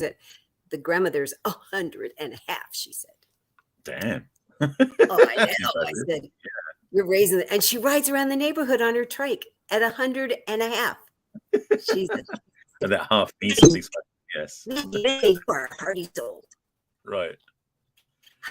it. The grandmother's 100.5, she said. Damn. Oh, I know. I said, you're raising it. And she rides around the neighborhood on her trike at 100.5. Jesus. And that half means something special. Yes. You are hearty soul. Right.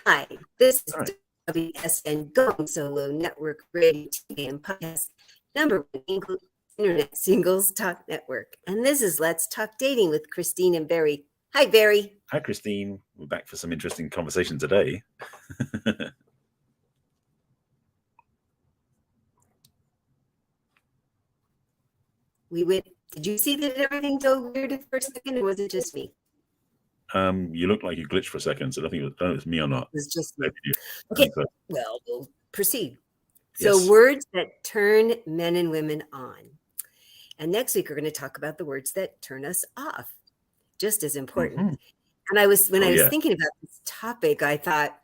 Hi, this is WGSN Going Solo Network Radio, TV, and Podcast, #1 English Internet Singles Talk Network. And this is Let's Talk Dating with Christine and Barry. Hi, Barry. Hi, Christine. We're back for some interesting conversation today. Did you see that everything go weird for a second, or was it just me? You looked like you glitched for a second, so I don't know if it's me or not. It was just me. Okay, so. Well, we'll proceed. So words that turn men and women on. And next week, we're going to talk about the words that turn us off. Just as important. Mm-hmm. And I was thinking about this topic, I thought,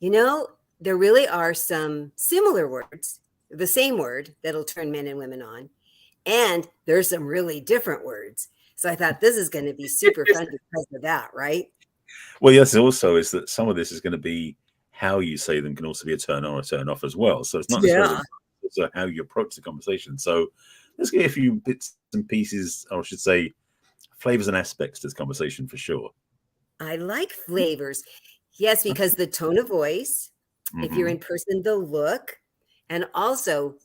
there really are some similar words, the same word that'll turn men and women on. And there's some really different words. So I thought this is going to be super fun because of that, right? Well, yes, also is that some of this is going to be how you say them can also be a turn on or a turn off as well. So it's not necessarily it's how you approach the conversation. So let's get a few bits and pieces, or I should say, flavors and aspects to this conversation for sure. I like flavors. Yes, because the tone of voice, if you're in person, the look, and also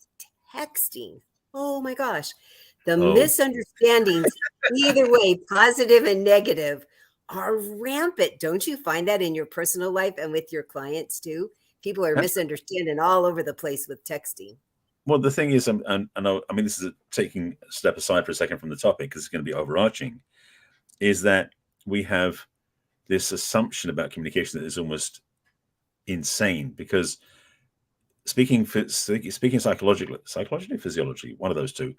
texting. Oh my gosh. The misunderstandings, either way, positive and negative, are rampant. Don't you find that in your personal life and with your clients too? People are misunderstanding all over the place with texting. Well, the thing is, and I mean, this is taking a step aside for a second from the topic because it's going to be overarching, is that we have this assumption about communication that is almost insane because speaking psychologically, physiology, one of those two,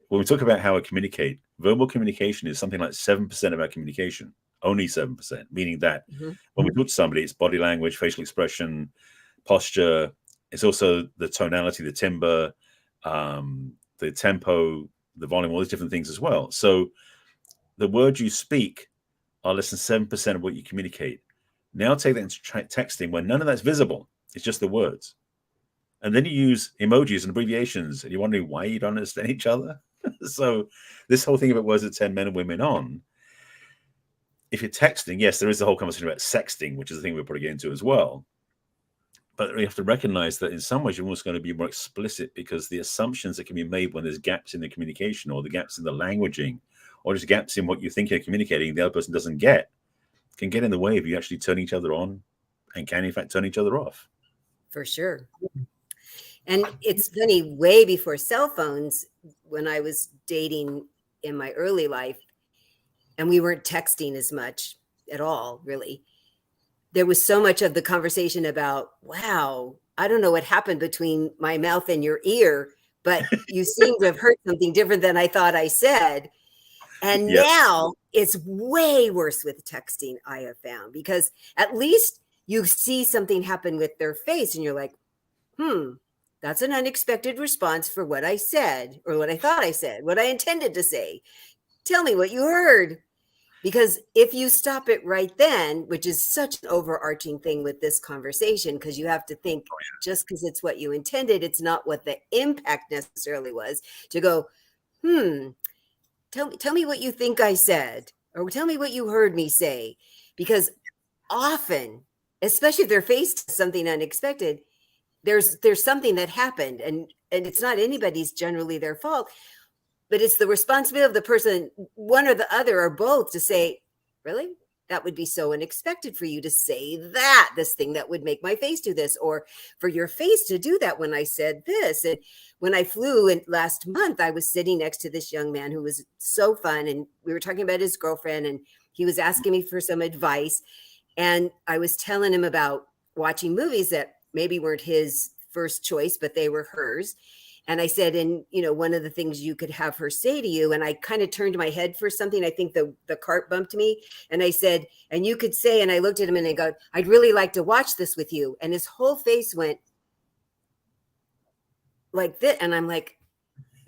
when we talk about how we communicate, verbal communication is something like 7% of our communication, only 7%, meaning that when we talk to somebody, it's body language, facial expression, posture. It's also the tonality, the timbre, the tempo, the volume, all these different things as well. So the words you speak are less than 7% of what you communicate. Now take that into texting where none of that's visible. It's just the words. And then you use emojis and abbreviations and you're wondering why you don't understand each other. So this whole thing about words that turn men and women on, if you're texting, yes, there is the whole conversation about sexting, which is the thing we're probably getting into as well. But we have to recognize that in some ways you're almost going to be more explicit because the assumptions that can be made when there's gaps in the communication or the gaps in the languaging or just gaps in what you think you're communicating the other person doesn't get can get in the way of you actually turning each other on and can in fact turn each other off. For sure. And it's funny, way before cell phones, when I was dating in my early life, and we weren't texting as much at all, really, there was so much of the conversation about, wow, I don't know what happened between my mouth and your ear, but you seem to have heard something different than I thought I said. And now it's way worse with texting, I have found, because at least you see something happen with their face and you're like, that's an unexpected response for what I said or what I thought I said, what I intended to say. Tell me what you heard. Because if you stop it right then, which is such an overarching thing with this conversation, because you have to think just because it's what you intended, it's not what the impact necessarily was, to go, tell me what you think I said, or tell me what you heard me say. Because often, especially if they're faced with something unexpected, there's something that happened, and it's not anybody's generally their fault, but it's the responsibility of the person, one or the other or both, to say, really? That would be so unexpected for you to say that, this thing that would make my face do this, or for your face to do that when I said this. And when I flew in last month, I was sitting next to this young man who was so fun, and we were talking about his girlfriend, and he was asking me for some advice. And I was telling him about watching movies that maybe weren't his first choice, but they were hers. And I said, and one of the things you could have her say to you, and I kind of turned my head for something. I think the cart bumped me. And I said, and you could say, and I looked at him and I go, I'd really like to watch this with you. And his whole face went like this. And I'm like,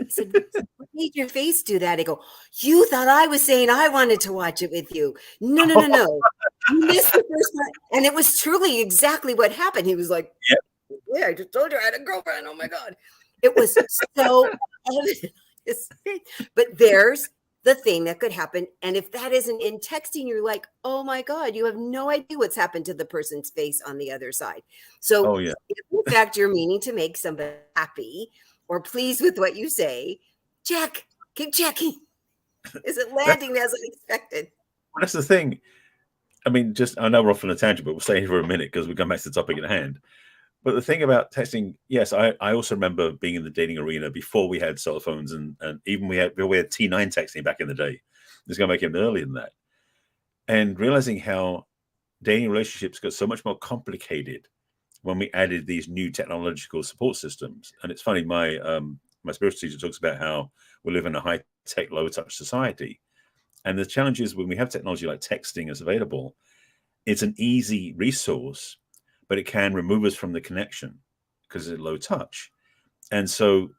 I said, what made your face do that? He go, you thought I was saying I wanted to watch it with you. No, no, no, no. You missed the first one. And it was truly exactly what happened. He was like, Yep. yeah, I just told you I had a girlfriend. Oh my God. It was so evident. But there's the thing that could happen. And if that isn't in texting, you're like, oh my God, you have no idea what's happened to the person's face on the other side. So Oh yeah. if in fact you're meaning to make somebody happy or pleased with what you say, check, keep checking. Is it landing as expected? Well, that's the thing. I mean, just I know we're off on a tangent, but we'll stay here for a minute because we come back to the topic at hand. But the thing about texting, yes, I also remember being in the dating arena before we had cell phones, and even we had T9 texting back in the day. It's going to make it earlier than that, and realizing how dating relationships got so much more complicated when we added these new technological support systems. And it's funny, my spiritual teacher talks about how we live in a high tech, low touch society, and the challenge is when we have technology like texting is available, it's an easy resource, but it can remove us from the connection because it's low touch. And so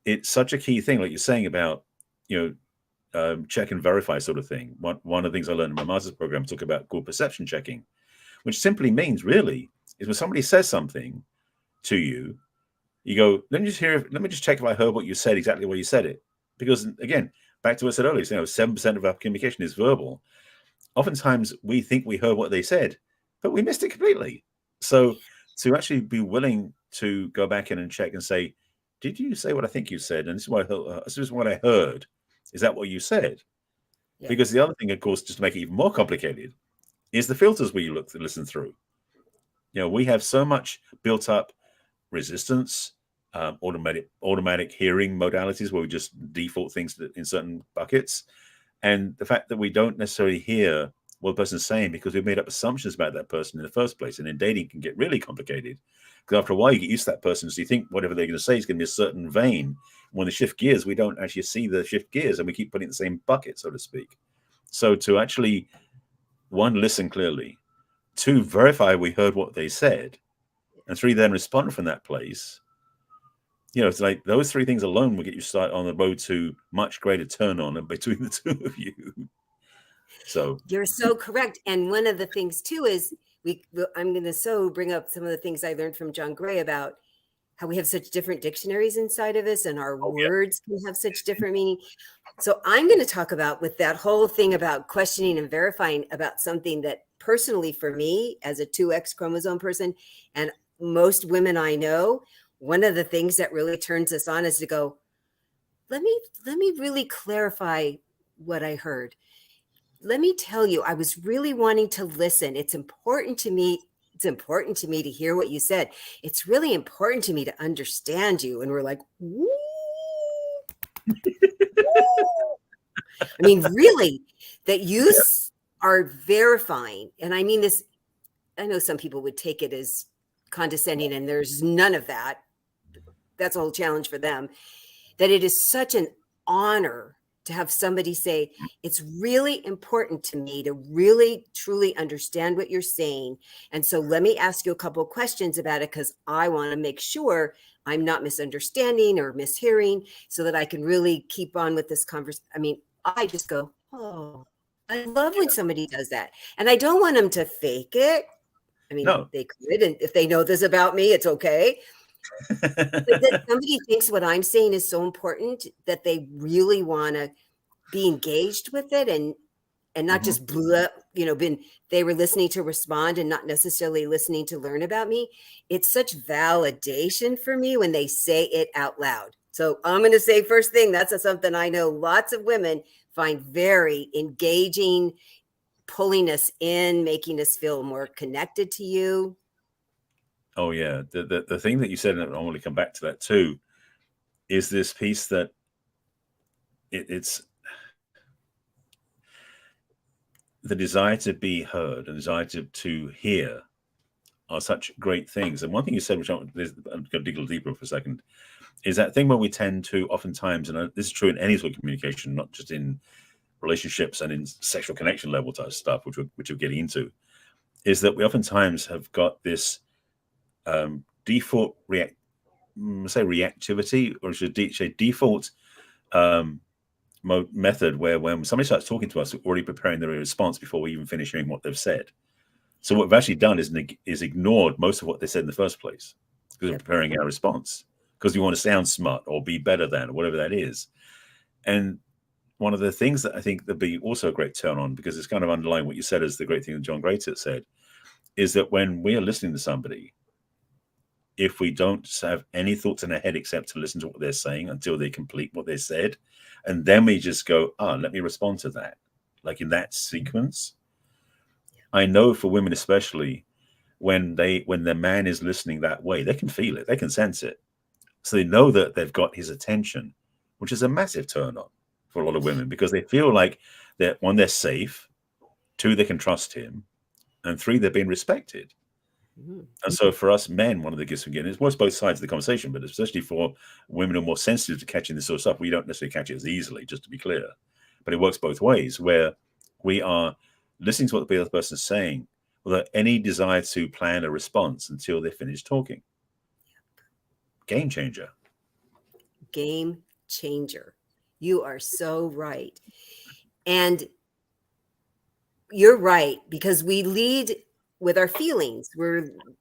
it's such a key thing, like you're saying about, check and verify sort of thing. One of the things I learned in my master's program talk about called perception checking, which simply means really is when somebody says something to you, you go, let me just check if I heard what you said, exactly what you said it. Because again, back to what I said earlier, 7% of our communication is verbal. Oftentimes we think we heard what they said, but we missed it completely. So to actually be willing to go back in and check and say, did you say what I think you said? And this is what I heard. Is that what you said? Yeah. Because the other thing, of course, just to make it even more complicated, is the filters we listen through. We have so much built up resistance, automatic hearing modalities where we just default things in certain buckets. And the fact that we don't necessarily hear what the person's saying because we've made up assumptions about that person in the first place. And then dating can get really complicated because after a while you get used to that person. So you think whatever they're going to say is going to be a certain vein. When they shift gears, we don't actually see the shift gears and we keep putting it in the same bucket, so to speak. So to actually, one, listen clearly, two, verify we heard what they said, and three, then respond from that place. It's like those three things alone will get you started on the road to much greater turn on between the two of you. So you're so correct. And one of the things too is I'm going to bring up some of the things I learned from John Gray about how we have such different dictionaries inside of us and our words can have such different meaning. So I'm going to talk about with that whole thing about questioning and verifying about something that personally for me as a 2X chromosome person and most women I know, one of the things that really turns us on is to go, let me really clarify what I heard. Let me tell you, I was really wanting to listen. It's important to me. It's important to me to hear what you said. It's really important to me to understand you. And we're like, woo. I mean, really, that you are verifying. And I mean this, I know some people would take it as condescending and there's none of that. That's a whole challenge for them. That it is such an honor to have somebody say, it's really important to me to really, truly understand what you're saying. And so let me ask you a couple of questions about it because I want to make sure I'm not misunderstanding or mishearing so that I can really keep on with this conversation. I mean, I just go, oh, I love when somebody does that. And I don't want them to fake it. I mean, they could. And if they know this about me, it's okay. But that somebody thinks what I'm saying is so important that they really want to be engaged with it and not just they were listening to respond and not necessarily listening to learn about me. It's such validation for me when they say it out loud. So I'm going to say first thing, that's something I know lots of women find very engaging, pulling us in, making us feel more connected to you. Oh yeah, the thing that you said, and I want to come back to that too, is this piece that it's the desire to be heard and desire to hear are such great things. And one thing you said, which I'm going to dig a little deeper for a second, is that thing where we tend to oftentimes, and this is true in any sort of communication, not just in relationships and in sexual connection level type stuff, which we're getting into, is that we oftentimes have got this default reactivity, or should say default method where when somebody starts talking to us, we're already preparing their response before we even finish hearing what they've said. So what we've actually done is ignored most of what they said in the first place because we're preparing our response because we want to sound smart or be better than or whatever that is. And one of the things that I think that'd be also a great turn on, because it's kind of underlying what you said as the great thing that John Greater said, is that when we are listening to somebody, if we don't have any thoughts in our head except to listen to what they're saying until they complete what they said, and then we just go, let me respond to that, like in that sequence. I know for women especially, when the man is listening that way, they can feel it, they can sense it. So they know that they've got his attention, which is a massive turn on for a lot of women, because they feel like that, one, they're safe, two, they can trust him, and three, they're being respected. And so for us men, one of the gifts we get, it works both sides of the conversation, but especially for women who are more sensitive to catching this sort of stuff, we don't necessarily catch it as easily, just to be clear. But it works both ways, where we are listening to what the other person is saying without any desire to plan a response until they finish talking. Game changer. Game changer. You are so right. And you're right, because we lead with our feelings.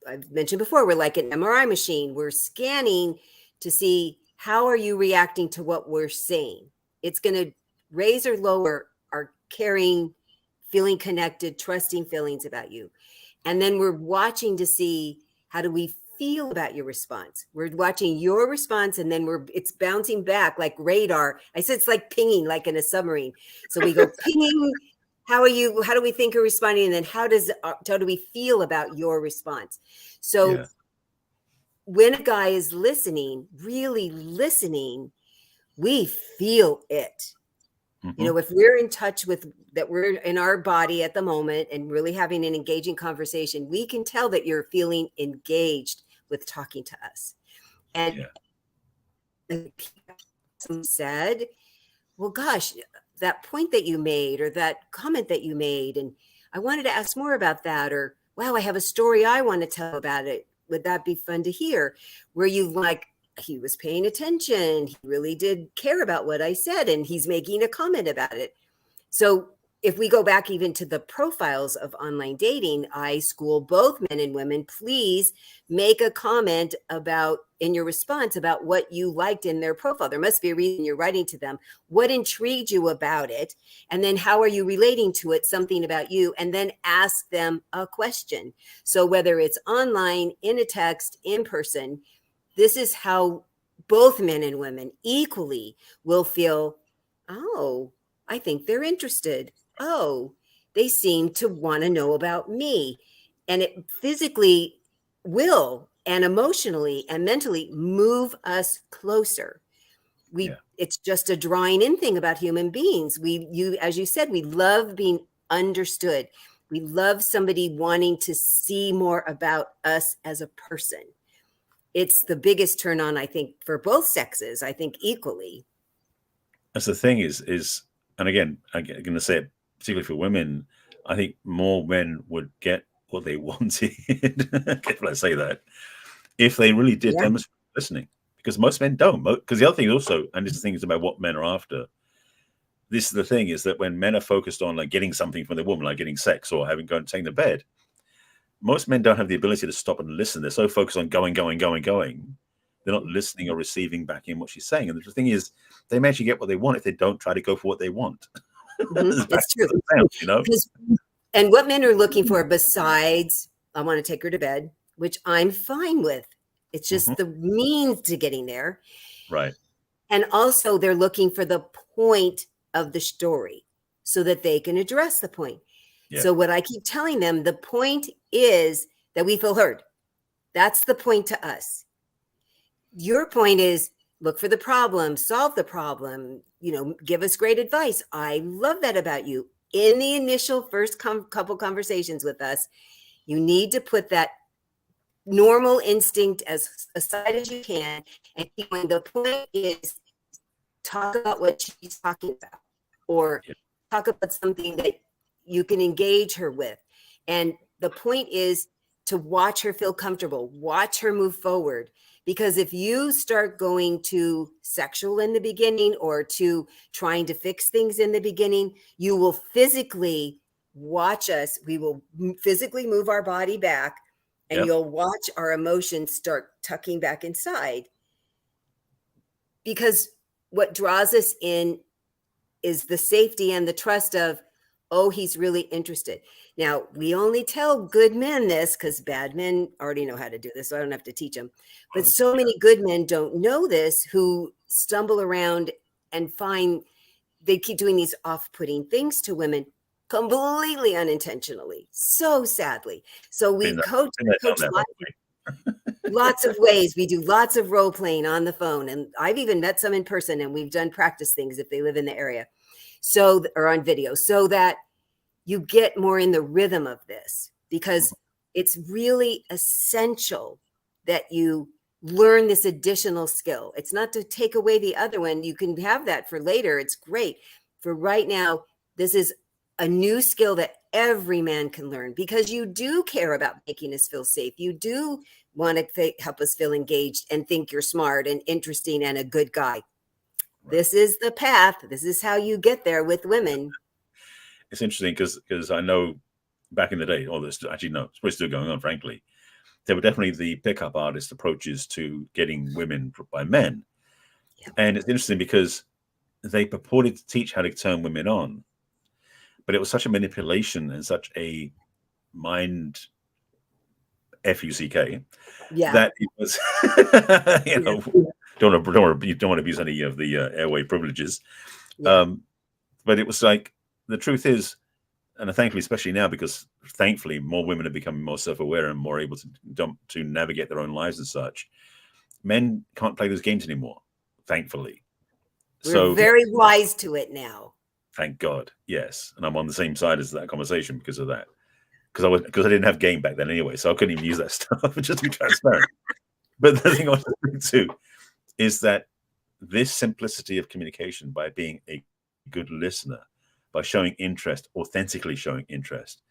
I've mentioned before, we're like an MRI machine. We're scanning to see how are you reacting to what we're saying. It's going to raise or lower our caring, feeling connected, trusting feelings about you. And then we're watching to see how do we feel about your response. We're watching your response, and then it's bouncing back like radar. I said it's like pinging, like in a submarine. So we go pinging. How are you? How do we think you're responding? And then how do we feel about your response? So when a guy is listening, really listening, we feel it. You know, if we're in touch with that, we're in our body at the moment and really having an engaging conversation, we can tell that you're feeling engaged with talking to us. And someone said, well, gosh, that point that you made, or that comment that you made, and I wanted to ask more about that, or wow, I have a story I want to tell about it. Would that be fun to hear? Where you like, he was paying attention, he really did care about what I said, and he's making a comment about it. So if we go back even to the profiles of online dating, I school both men and women, please make a comment about, in your response, about what you liked in their profile. There must be a reason you're writing to them. What intrigued you about it? And then how are you relating to it? Something about you. And then ask them a question. So whether it's online, in a text, in person, this is how both men and women equally will feel, oh, I think they're interested. Oh, they seem to want to know about me. And it physically will, and emotionally and mentally, move us closer. It's just a drawing in thing about human beings. As you said, we love being understood. We love somebody wanting to see more about us as a person. It's the biggest turn on, I think, for both sexes, I think equally. That's the thing is, and again, I'm going to say it particularly for women, I think more men would get what they wanted, careful I say that, if they really did demonstrate listening, because most men don't. Because the other thing also, and this is the thing is about what men are after, this is the thing, is that when men are focused on like getting something from the woman, like getting sex or taking to bed, most men don't have the ability to stop and listen. They're so focused on going. They're not listening or receiving back in what she's saying. And the thing is, they may actually get what they want if they don't try to go for what they want. It's true. Sounds, you know? And what men are looking for besides, I want to take her to bed, which I'm fine with. It's just the means to getting there. Right. And also they're looking for the point of the story so that they can address the point. Yeah. So what I keep telling them, the point is that we feel heard. That's the point to us. Your point is look for the problem, solve the problem, give us great advice. I love that about you. In the initial first couple conversations with us, you need to put that normal instinct as aside as you can. And when the point is talk about what she's talking about, or talk about something that you can engage her with. And the point is to watch her feel comfortable, watch her move forward. Because if you start going to sexual in the beginning or to trying to fix things in the beginning, you will physically watch us. We will physically move our body back, and Yep. you'll watch our emotions start tucking back inside. Because what draws us in is the safety and the trust of, oh, he's really interested. Now, we only tell good men this because bad men already know how to do this, so I don't have to teach them. But so many good men don't know this, who stumble around and find they keep doing these off-putting things to women completely unintentionally, so sadly. So we coach lots of ways. We do lots of role playing on the phone, and I've even met some in person, and we've done practice things if they live in the area, so, or on video, so that you get more in the rhythm of this, because it's really essential that you learn this additional skill. It's not to take away the other one. You can have that for later. It's great. For right now, this is a new skill that every man can learn, because you do care about making us feel safe. You do want to help us feel engaged and think you're smart and interesting and a good guy. Right. This is the path. This is how you get there with women. It's interesting because I know back in the day, all this actually no, it's still going on, frankly. There were definitely the pickup artist approaches to getting women by men. Yeah. And it's interesting because they purported to teach how to turn women on, but it was such a manipulation and such a mind FUCK, yeah, that it was, you know, don't want to abuse any of the airway privileges. Yeah. But it was like, the truth is, and thankfully, especially now, because thankfully more women are becoming more self-aware and more able to navigate their own lives and such, men can't play those games anymore, thankfully. We're very wise to it now. Thank God, yes. And I'm on the same side as that conversation because of that. Because I didn't have game back then anyway, so I couldn't even use that stuff, just to be transparent. But the thing I want to speak to is that this simplicity of communication, by being a good listener, by showing interest, authentically showing interest,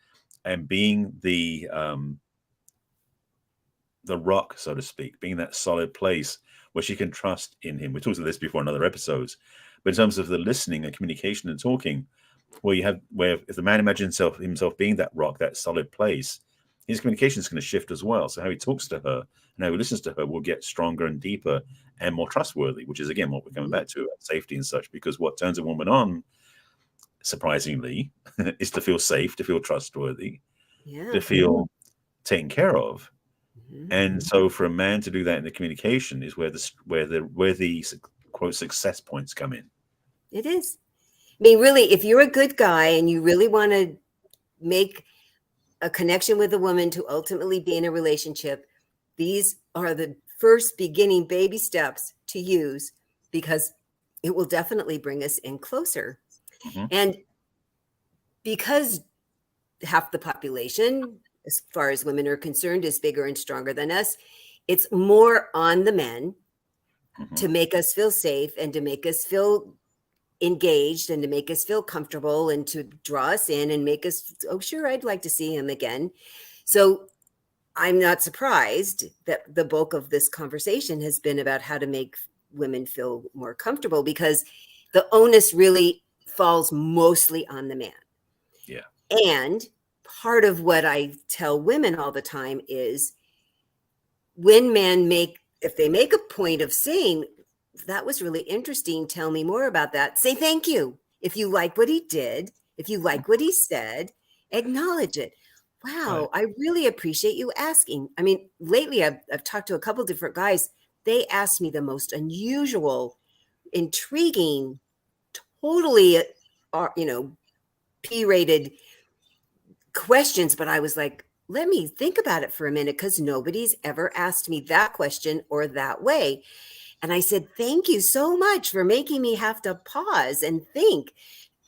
and being the rock, so to speak, being that solid place where she can trust in him. We talked about this before in other episodes, but in terms of the listening and communication and talking, where if the man imagines himself being that rock, that solid place, his communication is going to shift as well. So how he talks to her and how he listens to her will get stronger and deeper and more trustworthy, which is again what we're coming back to, safety and such. Because what turns a woman on, surprisingly, is to feel safe, to feel trustworthy, to feel taken care of. And so for a man to do that in the communication is where the quote success points come in. It is. I mean, really, if you're a good guy and you really want to make a connection with a woman to ultimately be in a relationship, these are the first beginning baby steps to use, because it will definitely bring us in closer. Mm-hmm. And because half the population, as far as women are concerned, is bigger and stronger than us, it's more on the men to make us feel safe and to make us feel engaged and to make us feel comfortable and to draw us in and make us, oh, sure, I'd like to see him again. So I'm not surprised that the bulk of this conversation has been about how to make women feel more comfortable, because the onus really falls mostly on the man. Yeah. And part of what I tell women all the time is, when men if they make a point of saying, that was really interesting, tell me more about that, say thank you. If you like what he did, if you like what he said, acknowledge it. Wow, right. I really appreciate you asking. I mean, lately I've talked to a couple different guys. They asked me the most unusual, intriguing, totally, P-rated questions. But I was like, let me think about it for a minute, because nobody's ever asked me that question or that way. And I said, thank you so much for making me have to pause and think.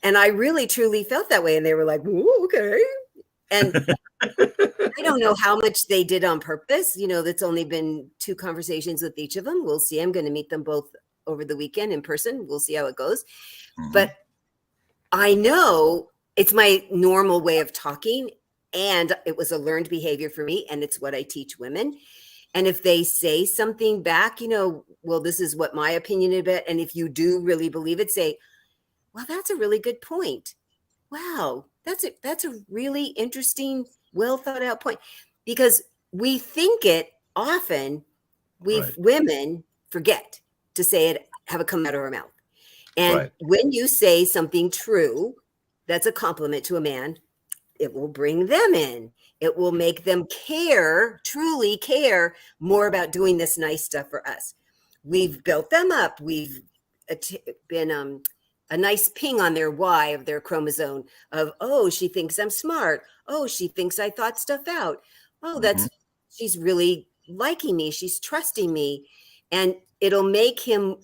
And I really, truly felt that way. And they were like, ooh, okay. And I don't know how much they did on purpose. That's only been 2 conversations with each of them. We'll see. I'm going to meet them both over the weekend in person. We'll see how it goes. Mm-hmm. But I know it's my normal way of talking, and it was a learned behavior for me. And it's what I teach women. And if they say something back, well, this is what my opinion of it. And if you do really believe it, say, well, that's a really good point. Wow, that's a really interesting, well thought out point. Because we think it often, Right. women forget to say it, have it come out of our mouth. And Right. when you say something true, that's a compliment to a man, it will bring them in. It will make them care, truly care more about doing this nice stuff for us. We've built them up. We've been a nice ping on their Y of their chromosome of, oh, she thinks I'm smart. Oh, she thinks I thought stuff out. Oh, she's really liking me. She's trusting me. And it'll make him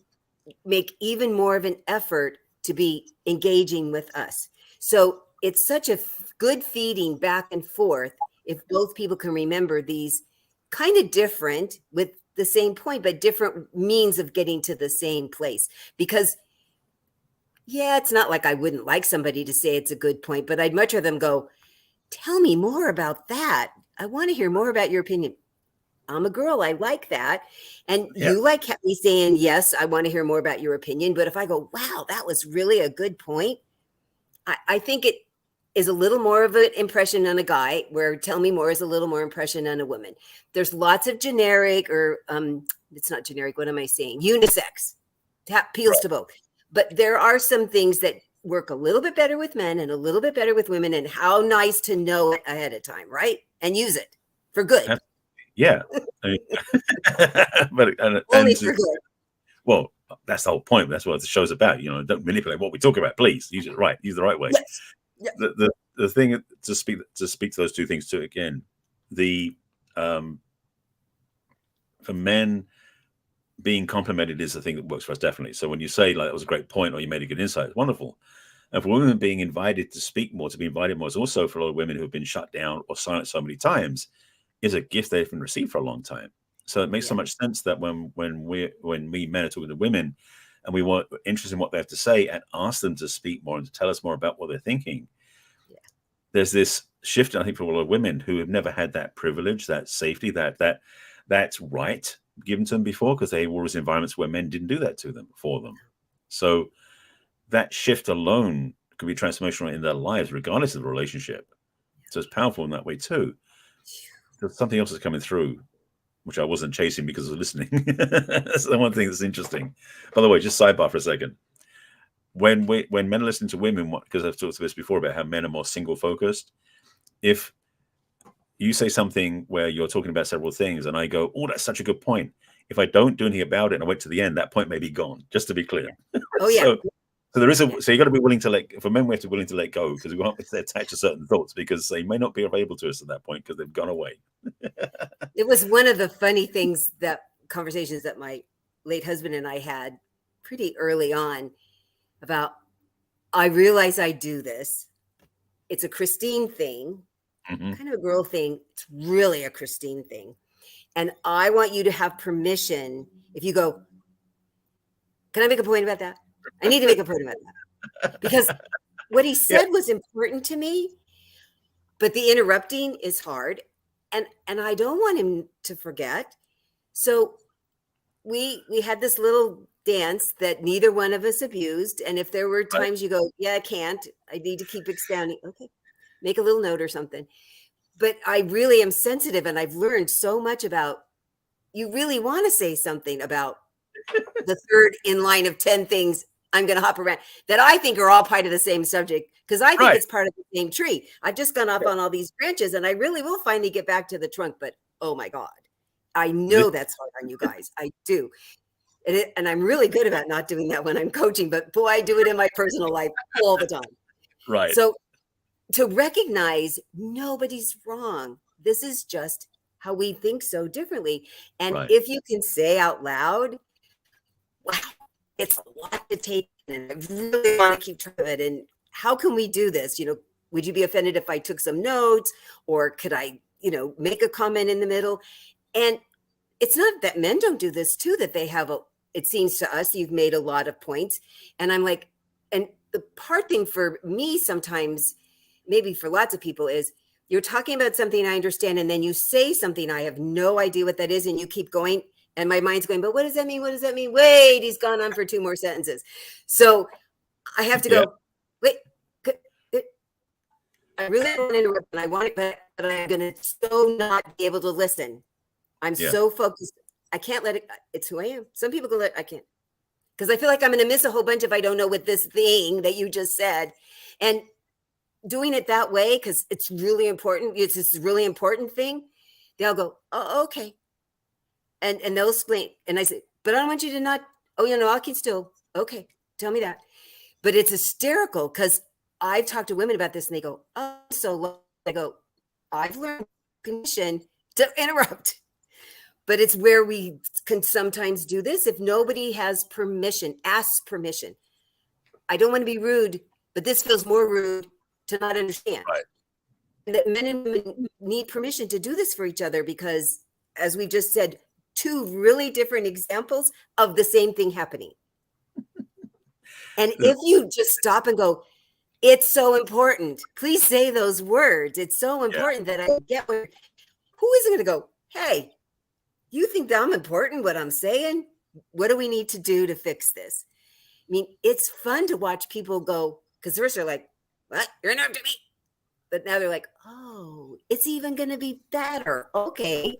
make even more of an effort to be engaging with us. So it's such a good feeding back and forth if both people can remember these kind of different with the same point, but different means of getting to the same place. Because yeah, it's not like I wouldn't like somebody to say it's a good point, but I'd much rather them go, tell me more about that. I want to hear more about your opinion. I'm a girl. I like that. And you like me saying, yes, I want to hear more about your opinion. But if I go, wow, that was really a good point. I think it is a little more of an impression on a guy, where tell me more is a little more impression on a woman. There's lots of generic or it's not generic. What am I saying? Unisex. Appeals to both. But there are some things that work a little bit better with men and a little bit better with women, and how nice to know it ahead of time, right? And use it for good. Yeah. But only for good. Well, that's the whole point. That's what the show's about. Don't manipulate what we talk about. Please use it right. Use the right way. Yes. Yes. The thing to speak to those two things too. Again, for men, being complimented is the thing that works for us, definitely. So when you say like that was a great point or you made a good insight, it's wonderful. And for women, being invited to speak more, to be invited more, is also for a lot of women who have been shut down or silenced so many times, is a gift they haven't received for a long time. So it makes so much sense that when we men are talking to women and we want interested in what they have to say and ask them to speak more and to tell us more about what they're thinking, there's this shift, I think, for a lot of women who have never had that privilege, that safety, that's right given to them before, because they were always in environments where men didn't do that for them. So that shift alone could be transformational in their lives, regardless of the relationship. So it's powerful in that way too. There's something else that's coming through, which I wasn't chasing because I was listening. That's the one thing that's interesting. By the way, just sidebar for a second. When men are listening to women, because I've talked to this before about how men are more single focused, if you say something where you're talking about several things and I go, oh, that's such a good point. If I don't do anything about it and I wait to the end, that point may be gone, just to be clear. Oh, yeah. So there is so you got to be willing to for men, we have to be willing to let go, because we want to attach to certain thoughts because they may not be available to us at that point because they've gone away. It was one of the funny things, conversations that my late husband and I had pretty early on about, I realize I do this. It's a Christine thing, kind of a girl thing. It's really a Christine thing. And I want you to have permission. If you go, can I make a point about that? I need to make a point about that. Because what he said was important to me, but the interrupting is hard. And I don't want him to forget. So we had this little dance that neither one of us abused. And if there were times you go, yeah, I can't, I need to keep expounding. Okay, make a little note or something. But I really am sensitive, and I've learned so much about, you really want to say something about the third in line of 10 things I'm going to hop around that I think are all part of the same subject, because I think it's part of the same tree. I've just gone up on all these branches, and I really will finally get back to the trunk. But oh my God, I know that's hard on you guys. I do. And I'm really good about not doing that when I'm coaching, but boy, I do it in my personal life all the time. Right. So to recognize nobody's wrong. This is just how we think so differently. And if you can say out loud, wow, it's a lot to take in, and I really want to keep track of it. And how can we do this? Would you be offended if I took some notes, or could I, make a comment in the middle? And it's not that men don't do this too, that they have it seems to us, you've made a lot of points. And I'm like, and the hard thing for me sometimes, maybe for lots of people, is you're talking about something I understand, and then you say something I have no idea what that is, and you keep going, and my mind's going, but what does that mean? What does that mean? Wait, he's gone on for 2 more sentences. So I have to go, wait, I really don't want to interrupt, and I want it, but I'm going to so not be able to listen. I'm so focused. I can't let it. It's who I am. Some people go, I can't, because I feel like I'm going to miss a whole bunch if I don't know what this thing that you just said. And doing it that way, because it's really important. It's this really important thing. They'll go, oh, okay. And they'll explain. And I say, but I don't want you to not, I can still, okay, tell me that. But it's hysterical because I've talked to women about this and they go, oh, so low. I go, I've learned permission to interrupt. But it's where we can sometimes do this. If nobody has permission, asks permission. I don't want to be rude, but this feels more rude to not understand. Right. And that men and women need permission to do this for each other because, as we just said, 2 really different examples of the same thing happening. And if you just stop and go, it's so important. Please say those words. It's so important that I get where. Who isn't going to go, hey, you think that I'm important, what I'm saying? What do we need to do to fix this? I mean, it's fun to watch people go, because first they're like, what? You're interrupting me. But now they're like, oh, it's even going to be better. Okay.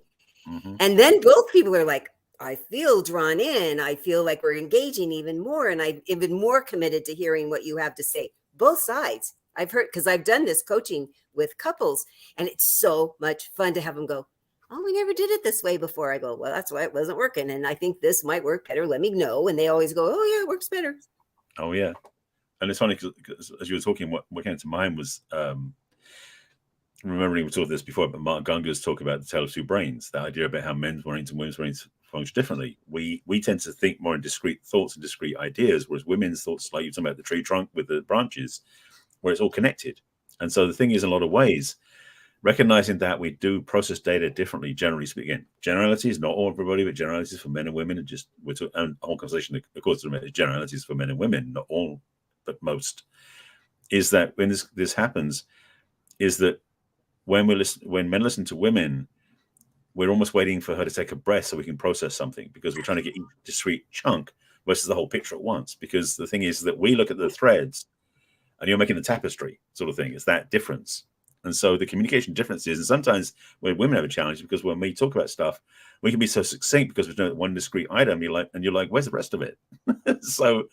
Mm-hmm. And then both people are like, I feel drawn in. I feel like we're engaging even more. And I'm even more committed to hearing what you have to say. Both sides. I've heard, because I've done this coaching with couples, and it's so much fun to have them go, oh, we never did it this way before. I go, well, that's why it wasn't working. And I think this might work better. Let me know. And they always go, oh, yeah, it works better. Oh, yeah. And it's funny because as you were talking, what came to mind was remembering we talked this before, but Mark Gunger's talk about the tale of 2 brains, that idea about how men's brains and women's brains function differently. We tend to think more in discrete thoughts and discrete ideas, whereas women's thoughts, like you're talking about the tree trunk with the branches, where it's all connected. And so the thing is, in a lot of ways, recognizing that we do process data differently, generally speaking. Generalities, not all everybody, but generalities for men and women. And just and the whole conversation, of course, generalities for men and women, not all, but most. Is that when this happens, is that when men listen to women, we're almost waiting for her to take a breath so we can process something, because we're trying to get each discrete chunk versus the whole picture at once. Because the thing is that we look at the threads, and you're making the tapestry sort of thing. It's that difference. And so the communication differences, and sometimes when women have a challenge, because when we talk about stuff, we can be so succinct because we're doing one discrete item. You're like, where's the rest of it? So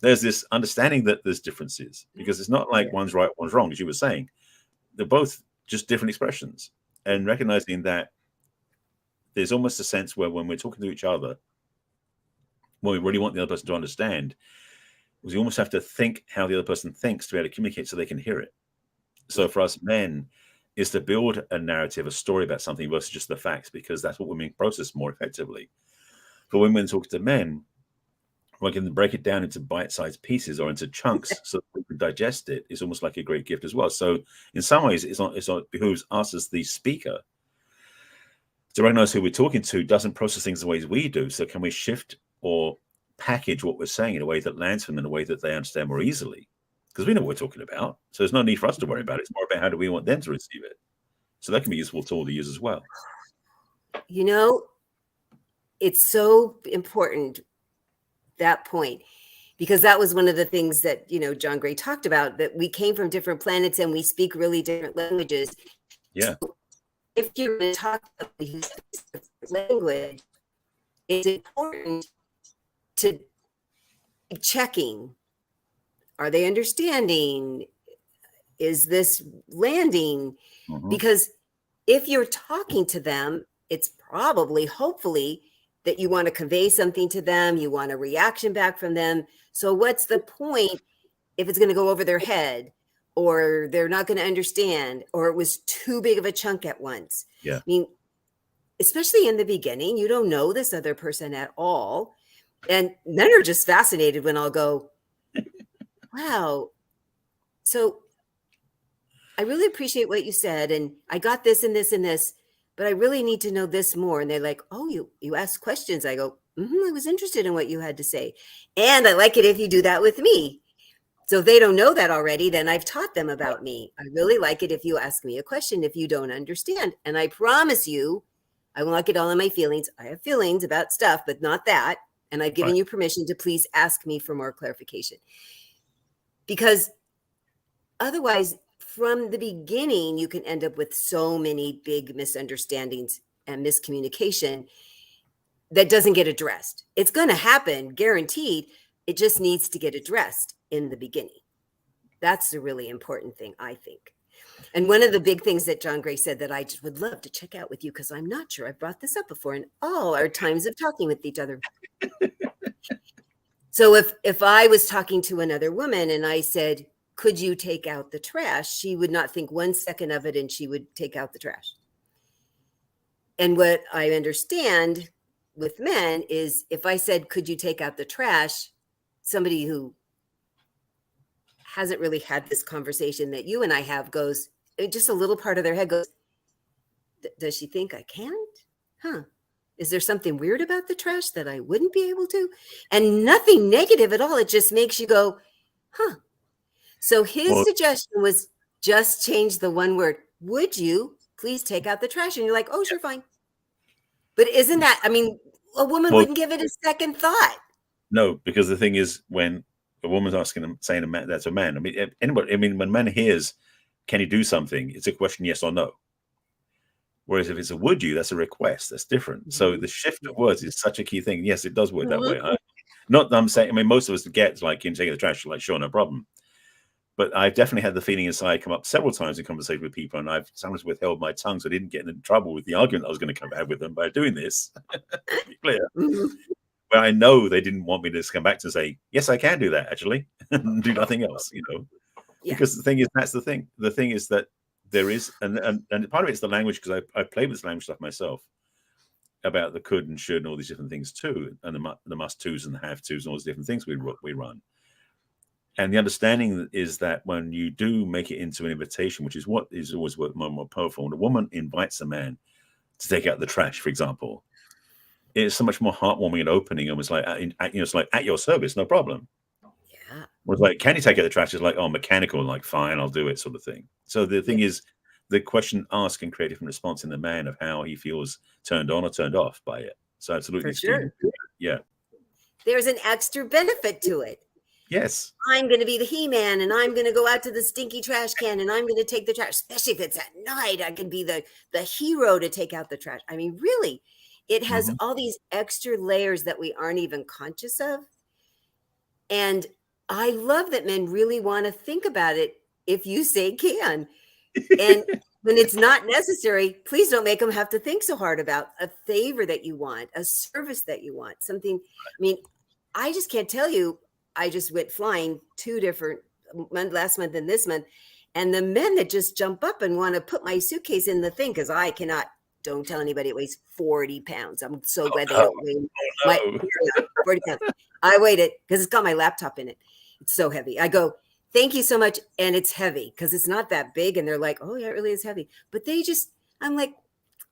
there's this understanding that there's differences, because it's not like one's right, one's wrong, as you were saying. They're both just different expressions, and recognizing that there's almost a sense where when we're talking to each other, when we really want the other person to understand, we almost have to think how the other person thinks to be able to communicate so they can hear it. So for us men is to build a narrative, a story about something versus just the facts, because that's what women process more effectively. For women talking to men, we can break it down into bite-sized pieces or into chunks so that we can digest it. It's almost like a great gift as well. So in some ways, it behooves us as the speaker to recognize who we're talking to doesn't process things the ways we do. So can we shift or package what we're saying in a way that lands for them in a way that they understand more easily? Because we know what we're talking about. So there's no need for us to worry about it. It's more about how do we want them to receive it. So that can be a useful tool to use as well. You know, it's so important, that point, because that was one of the things that, John Gray talked about, that we came from different planets and we speak really different languages. Yeah. So if you're going to talk about the language, it's important to keep checking. Are they understanding? Is this landing? Mm-hmm. Because if you're talking to them, it's probably, hopefully, that you want to convey something to them. You want a reaction back from them. So what's the point if it's going to go over their head, or they're not going to understand, or it was too big of a chunk at once? Yeah. I mean, especially in the beginning, you don't know this other person at all. And men are just fascinated when I'll go, wow. So I really appreciate what you said. And I got this and this and this, but I really need to know this more. And they're like, oh, you ask questions. I go, I was interested in what you had to say. And I like it if you do that with me. So if they don't know that already, then I've taught them about me. I really like it if you ask me a question if you don't understand. And I promise you, I will not get all in my feelings. I have feelings about stuff, but not that. And I've given you permission to please ask me for more clarification. Because otherwise, from the beginning, you can end up with so many big misunderstandings and miscommunication that doesn't get addressed. It's going to happen, guaranteed. It just needs to get addressed in the beginning. That's the really important thing, I think. And one of the big things that John Gray said that I just would love to check out with you, because I'm not sure I've brought this up before in all our times of talking with each other. So if I was talking to another woman and I said, could you take out the trash? She would not think 1 second of it and she would take out the trash. And what I understand with men is if I said, could you take out the trash? Somebody who hasn't really had this conversation that you and I have goes, just a little part of their head goes, does she think I can't? Huh? Is there something weird about the trash that I wouldn't be able to? And nothing negative at all. It just makes you go, huh? So his suggestion was just change the one word. Would you please take out the trash? And you're like, oh, sure, fine. But isn't that, I mean, a woman wouldn't give it a second thought. No, because the thing is, when a woman's asking him, saying a man, that's a man. I mean, anybody. I mean, when a man hears, "Can you do something?" It's a question, yes or no. Whereas if it's a "would you," that's a request. That's different. So the shift of words is such a key thing. Yes, it does work that way. Not that I'm saying. I mean, most of us get like, "Can you take the trash?" Like, sure, no problem. But I've definitely had the feeling inside come up several times in conversation with people, and I've sometimes withheld my tongue so I didn't get in trouble with the argument I was going to come out with them by doing this. To be clear. But I know they didn't want me to just come back to say, yes, I can do that, actually, and do nothing else, you know. Yeah. Because the thing is, that's the thing. The thing is that there is, and part of it's the language, because I played with this language stuff myself about the could and should and all these different things too, and the must tos and the have tos and all these different things we run. And the understanding is that when you do make it into an invitation, which is what is always more powerful, when a woman invites a man to take out the trash, for example, it's so much more heartwarming and opening. It was like, it's like at your service, no problem. Yeah. It was like, can you take out the trash? It's like, oh, mechanical, like, fine, I'll do it, sort of thing. So the thing is, the question asked can create a different response in the man of how he feels turned on or turned off by it. So absolutely. For sure. Yeah. There's an extra benefit to it. Yes. I'm going to be the He-Man, and I'm going to go out to the stinky trash can, and I'm going to take the trash, especially if it's at night. I can be the hero to take out the trash. I mean, really, it has all these extra layers that we aren't even conscious of. And I love that men really want to think about it if you say can. And when it's not necessary, please don't make them have to think so hard about a favor that you want, a service that you want, something. I mean, I just can't tell you. I just went flying 2 different last month and this month. And the men that just jump up and want to put my suitcase in the thing, because I cannot, don't tell anybody it weighs 40 pounds. I'm so glad they don't weigh my 40 pounds. I weighed it because it's got my laptop in it. It's so heavy. I go, thank you so much. And it's heavy because it's not that big. And they're like, oh yeah, it really is heavy. But I'm like,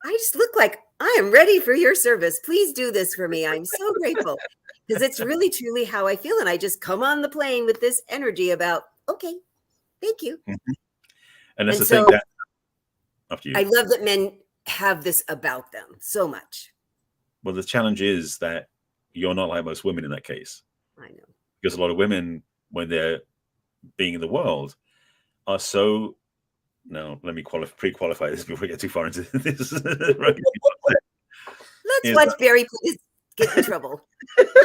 I just look like I am ready for your service. Please do this for me. I'm so grateful. Because it's really, truly how I feel. And I just come on the plane with this energy about, okay, thank you. And that's the thing that after you. I love that men have this about them so much. Well, the challenge is that you're not like most women in that case. I know. Because a lot of women, when they're being in the world, are so. Now, let me pre-qualify this before we get too far into this. Let's watch Barry get in trouble.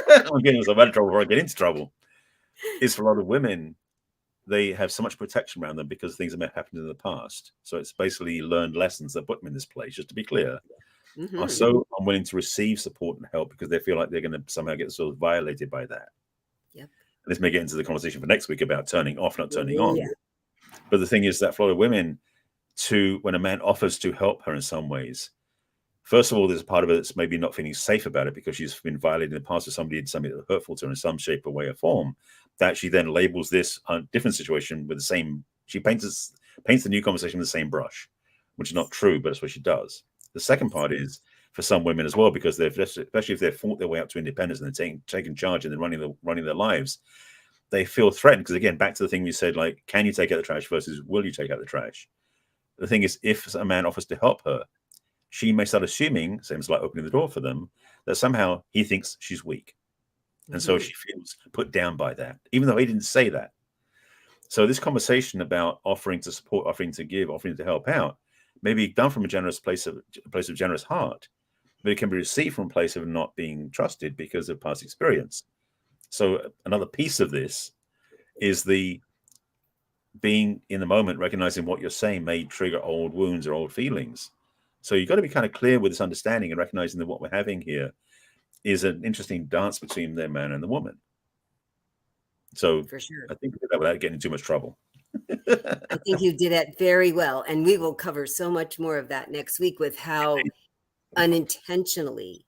I'm getting myself out of trouble before I get into trouble. Is for a lot of women, they have so much protection around them because things have happened in the past. So it's basically learned lessons that put them in this place, just to be clear, are so unwilling to receive support and help because they feel like they're going to somehow get sort of violated by that. Yep. And this may get into the conversation for next week about turning off, not turning on. Yeah. But the thing is that for a lot of women, when a man offers to help her in some ways, first of all, there's a part of it that's maybe not feeling safe about it because she's been violated in the past, or somebody did something that was hurtful to her in some shape or way or form, that she then labels this different situation with the same, she paints the new conversation with the same brush, which is not true, but that's what she does. The second part is for some women as well, because especially if they've fought their way up to independence and they're taking charge and they're running their lives, they feel threatened. Because again, back to the thing we said, like, can you take out the trash versus will you take out the trash? The thing is, if a man offers to help her, she may start assuming, same as like opening the door for them, that somehow he thinks she's weak. And so she feels put down by that, even though he didn't say that. So this conversation about offering to support, offering to give, offering to help out may be done from a generous place of generous heart, but it can be received from a place of not being trusted because of past experience. So another piece of this is the being in the moment, recognizing what you're saying may trigger old wounds or old feelings. So you've got to be kind of clear with this understanding and recognizing that what we're having here is an interesting dance between the man and the woman. So for sure. I think that without getting in too much trouble. I think you did it very well. And we will cover so much more of that next week with how unintentionally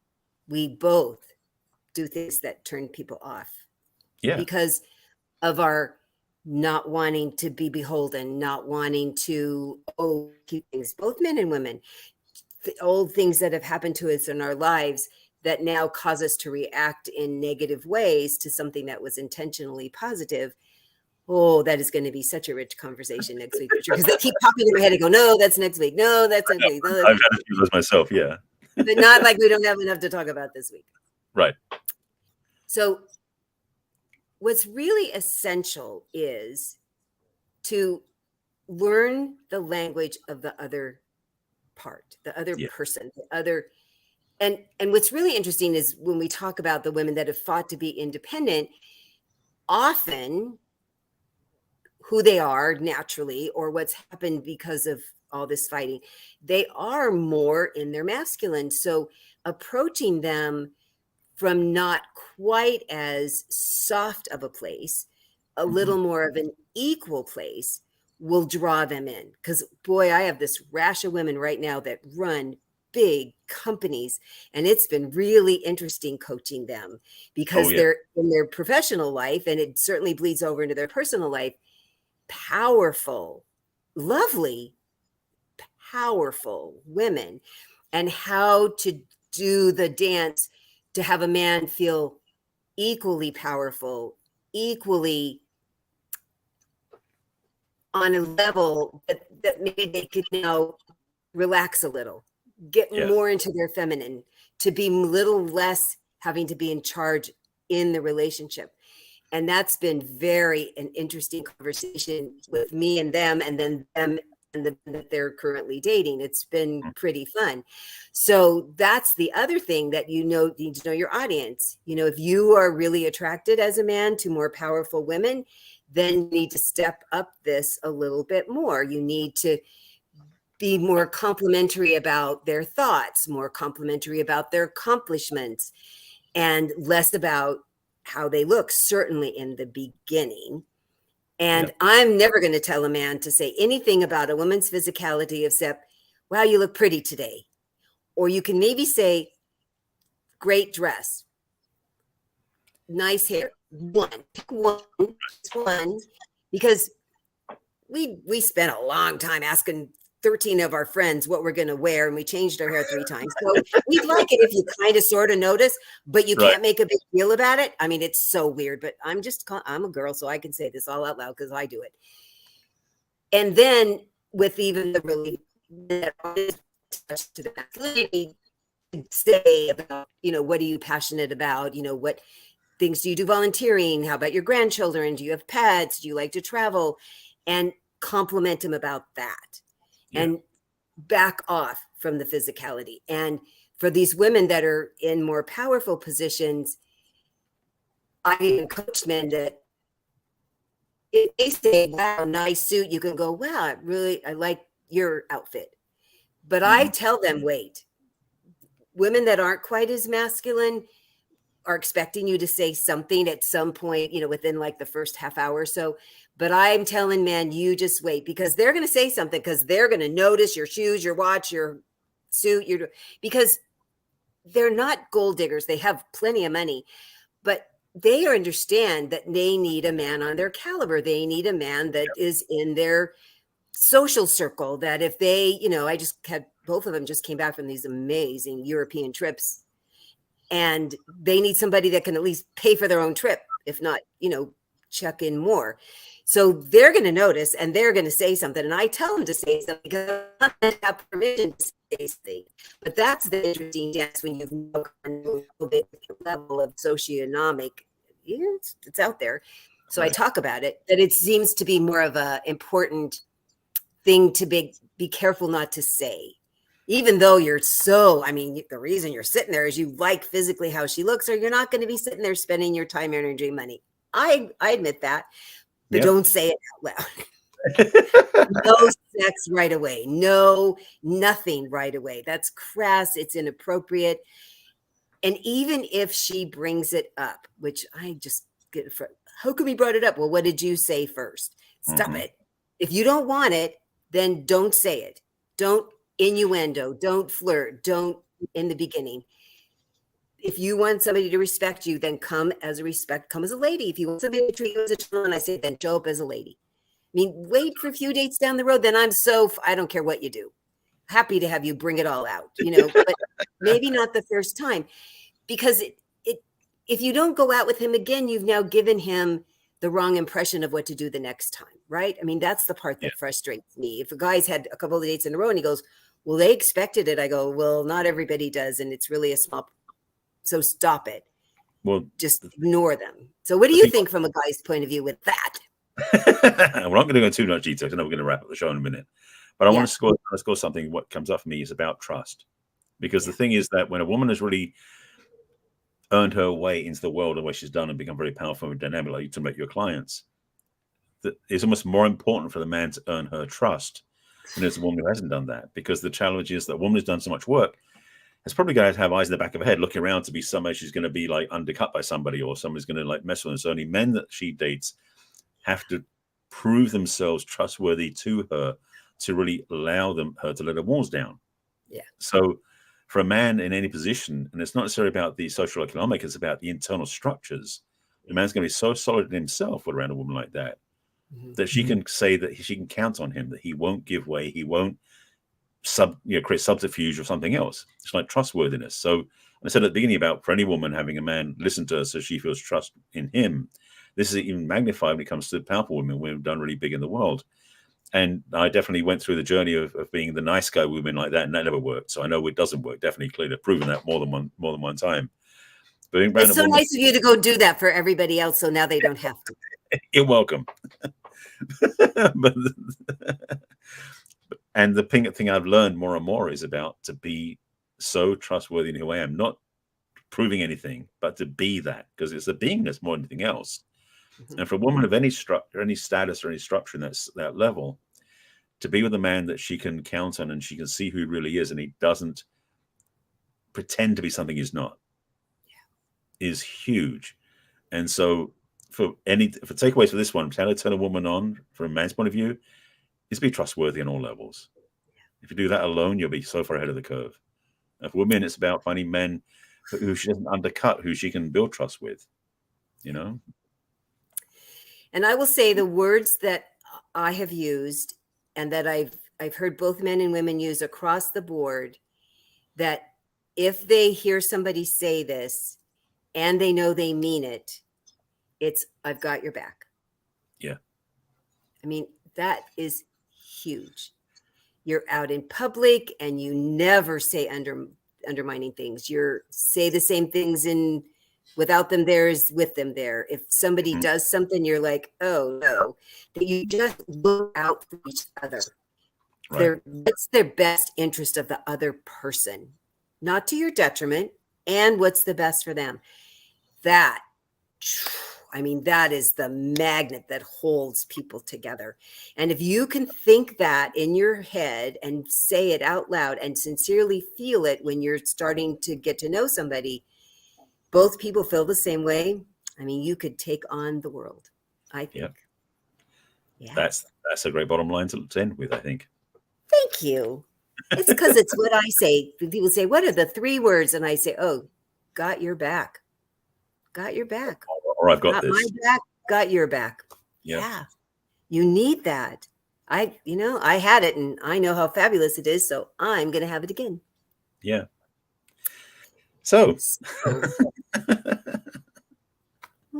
we both do things that turn people off. Yeah. Because of our not wanting to be beholden, not wanting to keep things, both men and women, the old things that have happened to us in our lives that now cause us to react in negative ways to something that was intentionally positive. Oh, that is going to be such a rich conversation next week, because they keep popping in my head and go, no, that's next week. No, that's next week. No, I've had a few of those myself, yeah. But not like we don't have enough to talk about this week. Right. So what's really essential is to learn the language of the other part, the other person, the other. And what's really interesting is when we talk about the women that have fought to be independent, often who they are naturally or what's happened because of all this fighting, they are more in their masculine. So approaching them from not quite as soft of a place, a little more of an equal place, will draw them in. Because boy, I have this rash of women right now that run big companies, and it's been really interesting coaching them because they're in their professional life, and it certainly bleeds over into their personal life, powerful, lovely, powerful women, and how to do the dance to have a man feel equally powerful, equally on a level that maybe they could now relax a little, get more into their feminine, to be a little less having to be in charge in the relationship. And that's been an interesting conversation with me and them, and then them and that they're currently dating. It's been pretty fun. So that's the other thing that need to know your audience. If you are really attracted as a man to more powerful women, then you need to step up this a little bit more. You need to be more complimentary about their thoughts, more complimentary about their accomplishments, and less about how they look, certainly in the beginning. And I'm never going to tell a man to say anything about a woman's physicality except, wow, you look pretty today. Or you can maybe say, great dress, nice hair. One, because we spent a long time asking 13 of our friends what we're going to wear, and we changed our hair 3 times. So we'd like it if you kind of sort of notice, but you can't make a big deal about it. I mean, it's so weird, but I'm a girl, so I can say this all out loud because I do it. And then with even the really touch to the masculinity, say about, what are you passionate about? What things do you do volunteering? How about your grandchildren? Do you have pets? Do you like to travel? And compliment them about that. And back off from the physicality. And for these women that are in more powerful positions, I even coach men that if they say, wow, nice suit, you can go, wow, I like your outfit. But I tell them, wait, women that aren't quite as masculine are expecting you to say something at some point, within like the first half hour or so. But I'm telling men, you just wait, because they're going to say something, because they're going to notice your shoes, your watch, your suit, because they're not gold diggers. They have plenty of money, but they understand that they need a man on their caliber. They need a man that is in their social circle, that if they, I just had both of them just came back from these amazing European trips, and they need somebody that can at least pay for their own trip, if not, check in more. So they're going to notice and they're going to say something. And I tell them to say something because I'm not going to have permission to say something. But that's the interesting dance when you've a little bit level of socioeconomic. It's out there. So Right. I talk about it, that it seems to be more of a important thing to be careful not to say. Even though you're the reason you're sitting there is you like physically how she looks, or you're not going to be sitting there spending your time, energy, money. I admit that, but don't say it out loud. No sex right away. No, nothing right away. That's crass. It's inappropriate. And even if she brings it up, which I just get, how come he brought it up? Well, what did you say first? Stop it. If you don't want it, then don't say it. Don't innuendo, don't flirt, don't in the beginning. If you want somebody to respect you, then come as a lady. If you want somebody to treat you as a gentleman, I say, then show up as a lady. I mean, wait for a few dates down the road, then I don't care what you do. Happy to have you bring it all out, but maybe not the first time, because if you don't go out with him again, you've now given him the wrong impression of what to do the next time, right? I mean, that's the part that frustrates me. If a guy's had a couple of dates in a row and he goes, well, they expected it. I go, well, not everybody does. And it's really a small, so stop it. Well, just ignore them. So what do you think from a guy's point of view with that? We're not going to go into too much detail. I know we're going to wrap up the show in a minute, but I want to score something. What comes up for me is about trust, because the thing is that when a woman has really earned her way into the world and what she's done and become very powerful and dynamic, like you talk about your clients, that it's almost more important for the man to earn her trust than it's a woman who hasn't done that. Because the challenge is that a woman who's done so much work has probably got to have eyes in the back of her head looking around to be somebody she's going to be like undercut by somebody, or somebody's going to like mess with her. So only men that she dates have to prove themselves trustworthy to her to really allow her to let her walls down. Yeah. So for a man in any position, and it's not necessarily about the social economic, it's about the internal structures. The man's going to be so solid in himself around a woman like that, that she can say that she can count on him, that he won't give way, he won't create subterfuge or something else. It's like trustworthiness. So I said at the beginning about for any woman having a man listen to her so she feels trust in him. This is even magnified when it comes to powerful women. We've done really big in the world. And I definitely went through the journey of being the nice guy women like that, and that never worked. So I know it doesn't work. Definitely, clearly proven that more than one time. But it's so nice of you to go do that for everybody else, so now they don't have to. You're welcome. And the thing I've learned more and more is about to be so trustworthy in who I am, not proving anything, but to be that, because it's a beingness more than anything else. And for a woman of any structure, any status, or any structure in that level, to be with a man that she can count on and she can see who he really is, and he doesn't pretend to be something he's not, is huge. And so for takeaways for this one, how to turn a woman on from a man's point of view is be trustworthy on all levels. If you do that alone, you'll be so far ahead of the curve. And for women, it's about finding men who she doesn't undercut, who she can build trust with, And I will say the words that I have used and that I've heard both men and women use across the board, that if they hear somebody say this and they know they mean it, it's, I've got your back. Yeah. I mean, that is huge. You're out in public and you never say undermining things. You say the same things without them there is with them there. If somebody does something, you're like, oh no, that you just look out for each other. Right. What's their best interest of the other person, not to your detriment, and what's the best for them. That is the magnet that holds people together. And if you can think that in your head and say it out loud and sincerely feel it when you're starting to get to know somebody, both people feel the same way. I mean, you could take on the world, I think. Yep. Yeah. That's a great bottom line to end with, I think. Thank you. It's because it's what I say. People say, what are the 3 words? And I say, oh, got your back. Got your back. Or I've got Not this. my back, got your back. Yep. Yeah. You need that. I had it and I know how fabulous it is. So I'm going to have it again. Yeah. So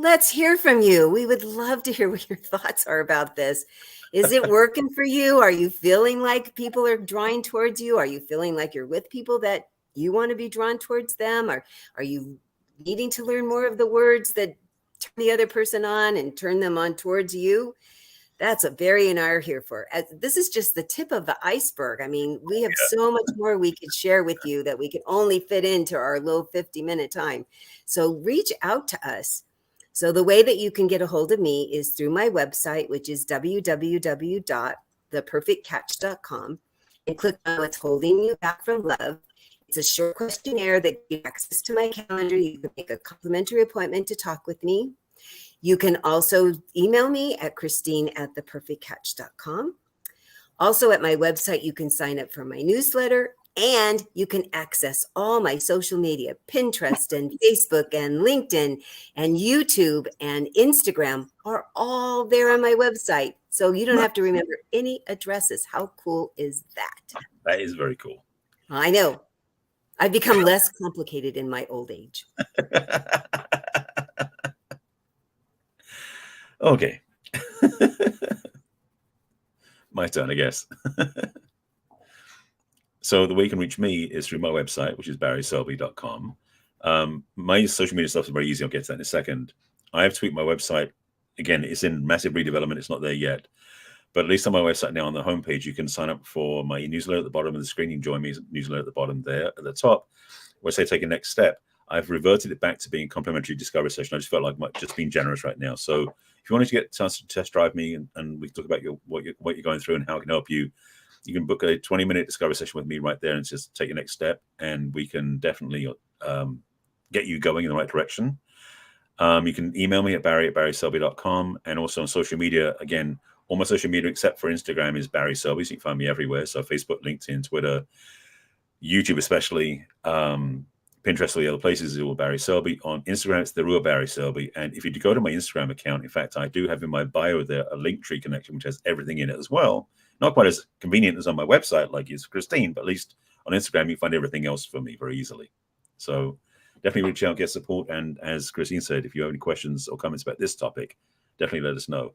Let's hear from you. We would love to hear what your thoughts are about this. Is it working for you? Are you feeling like people are drawing towards you? Are you feeling like you're with people that you want to be drawn towards them? Or are you needing to learn more of the words that turn the other person on and turn them on towards you? That's what Barry and I are here for. This is just the tip of the iceberg. I mean, we have so much more we could share with you that we could only fit into our low 50-minute time. So reach out to us. So the way that you can get a hold of me is through my website, which is www.theperfectcatch.com, and click on what's holding you back from love. It's a short questionnaire that gives you access to my calendar. You can make a complimentary appointment to talk with me. You can also email me at christine@theperfectcatch.com. Also at my website, you can sign up for my newsletter, and you can access all my social media, Pinterest and Facebook and LinkedIn and YouTube and Instagram are all there on my website. So you don't have to remember any addresses. How cool is that? That is very cool. I know. I've become less complicated in my old age. Okay. My turn, I guess. So the way you can reach me is through my website, which is barryselby.com. My social media stuff is very easy. I'll get to that in a second. I have tweaked my website. Again, it's in massive redevelopment. It's not there yet. But at least on my website now, on the homepage, you can sign up for my newsletter at the bottom of the screen. You can join me newsletter at the bottom there. At the top, where I say take a next step, I've reverted it back to being complimentary discovery session. I just felt like just being generous right now. So if you wanted to get a chance to test drive me and we can talk about what you're going through and how I can help you, you can book a 20-minute discovery session with me right there and just take your next step. And we can definitely get you going in the right direction. You can email me at barry@barryselby.com. And also on social media, again, all my social media except for Instagram is Barry Selby. So you can find me everywhere. So Facebook, LinkedIn, Twitter, YouTube especially, Pinterest, all the other places is all Barry Selby. On Instagram, it's the real Barry Selby. And if you go to my Instagram account, in fact, I do have in my bio there a Linktree connection, which has everything in it as well. Not quite as convenient as on my website, like it's Christine, but at least on Instagram, you find everything else for me very easily. So definitely reach out, get support. And as Christine said, if you have any questions or comments about this topic, definitely let us know.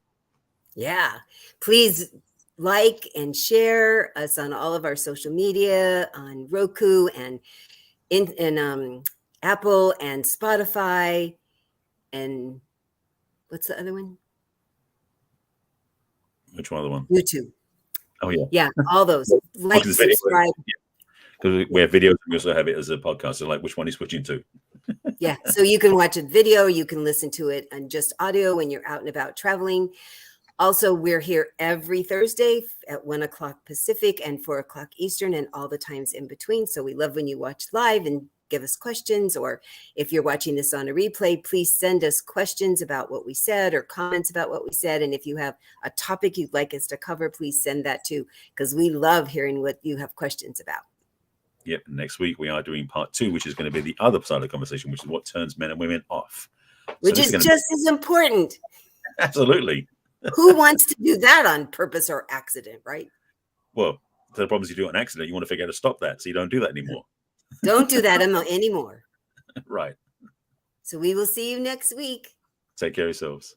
Yeah, please like and share us on all of our social media, on Roku and in Apple and Spotify. And what's the other one? Which one other one? YouTube. Oh, yeah. Yeah, all those. Like, subscribe. Because we have videos and we also have it as a podcast. So like, which one are you switching to? Yeah, so you can watch a video, you can listen to it on just audio when you're out and about traveling. Also, we're here every Thursday at 1 o'clock Pacific and 4 o'clock Eastern and all the times in between. So we love when you watch live and give us questions, or if you're watching this on a replay, please send us questions about what we said or comments about what we said. And if you have a topic you'd like us to cover, please send that too, because we love hearing what you have questions about. Yep. Next week, we are doing part 2, which is going to be the other side of the conversation, which is what turns men and women off. Which is just as important. Absolutely. Who wants to do that on purpose or accident, right? Well, the problem is you do it on accident. You want to figure out how to stop that, so you don't do that anymore. Don't do that anymore. Right. So we will see you next week. Take care of yourselves.